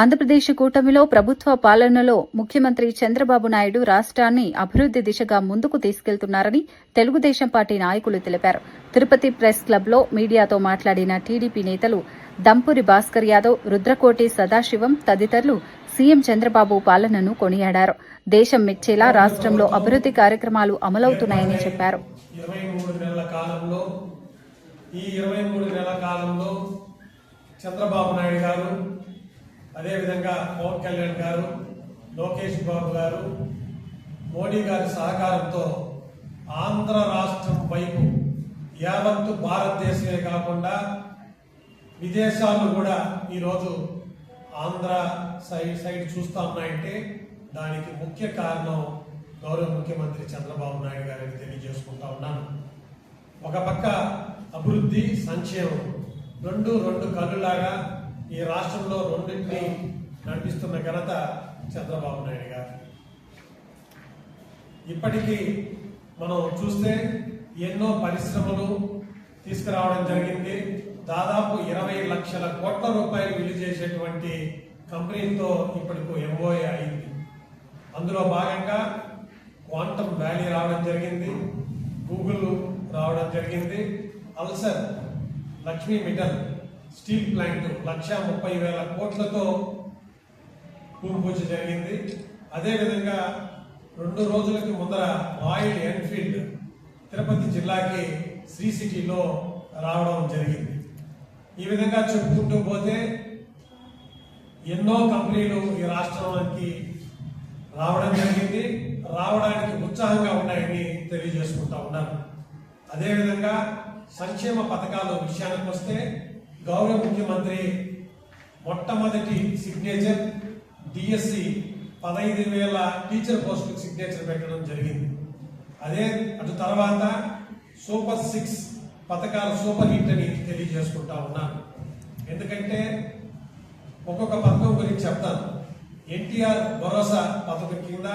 ఆంధ్రప్రదేశ్ కూటమిలో ప్రభుత్వ పాలనలో ముఖ్యమంత్రి చంద్రబాబు నాయుడు రాష్ట్రాన్ని అభివృద్ది దిశగా ముందుకు తీసుకెళ్తున్నారని తెలుగుదేశం పార్టీ నాయకులు తెలిపారు. తిరుపతి ప్రెస్ క్లబ్లో మీడియాతో మాట్లాడిన టీడీపీ నేతలు దంపూరి భాస్కర్ యాదవ్, రుద్రకోటి సదాశివం తదితరులు సీఎం చంద్రబాబు పాలనను కొనియాడారు. దేశం మెచ్చేలా రాష్ట్రంలో అభివృద్ది కార్యక్రమాలు అమలవుతున్నాయని చెప్పారు. చంద్రబాబు నాయుడు గారు, అదేవిధంగా పవన్ కళ్యాణ్ గారు, లోకేష్ బాబు గారు, మోడీ గారి సహకారంతో ఆంధ్ర రాష్ట్రం వైపు యావత్తు భారతదేశమే కాకుండా విదేశాలు కూడా ఈరోజు ఆంధ్ర సైడ్ చూస్తూ ఉన్నాయంటే దానికి ముఖ్య కారణం గౌరవ ముఖ్యమంత్రి చంద్రబాబు నాయుడు గారిని తెలియజేసుకుంటా ఉన్నాను. ఒక పక్క అభివృద్ధి, సంక్షేమం రెండు కళ్ళులాగా ఈ రాష్ట్రంలో రెండింటిని నడిపిస్తున్న ఘనత చంద్రబాబు నాయుడు గారు. ఇప్పటికీ మనం చూస్తే ఎన్నో పరిశ్రమలు తీసుకురావడం జరిగింది. దాదాపు 20 లక్షల కోట్ల రూపాయలు విలువ చేసేటువంటి కంపెనీతో ఇప్పటికి ఎంఓఏ అయింది. అందులో భాగంగా క్వాంటమ్ వ్యాలీ రావడం జరిగింది, గూగుల్ రావడం జరిగింది, ulcer Lakshmi Mittal steel plant 1,30,000 కోట్లతో భూమి పూజ జరిగింది. అదేవిధంగా 2 రోజులకి ముందర రాయల్ ఎన్ఫీల్డ్ తిరుపతి జిల్లాకి శ్రీ సిటీలో రావడం జరిగింది. ఈ విధంగా చెప్పుకుంటూ పోతే ఎన్నో కంపెనీలు ఈ రాష్ట్రానికి రావడం జరిగింది. రావడానికి ఉత్సాహంగా ఉన్నాయని తెలియజేసుకుంటా ఉన్నారు. అదేవిధంగా సంక్షేమ పథకాల విషయానికి వస్తే గౌరవ ముఖ్యమంత్రి మొట్టమొదటి సిగ్నేచర్ డిఎస్సి 15,000 టీచర్ పోస్టులకు సిగ్నేచర్ పెట్టడం జరిగింది. అటు తర్వాత సూపర్ 6 పథకాలు సూపర్ హిట్ అని తెలియజేసుకుంటా ఉన్నాను. ఎందుకంటే ఒక్కొక్క పథకం గురించి చెప్తాను. ఎన్టీఆర్ భరోసా పథకం కింద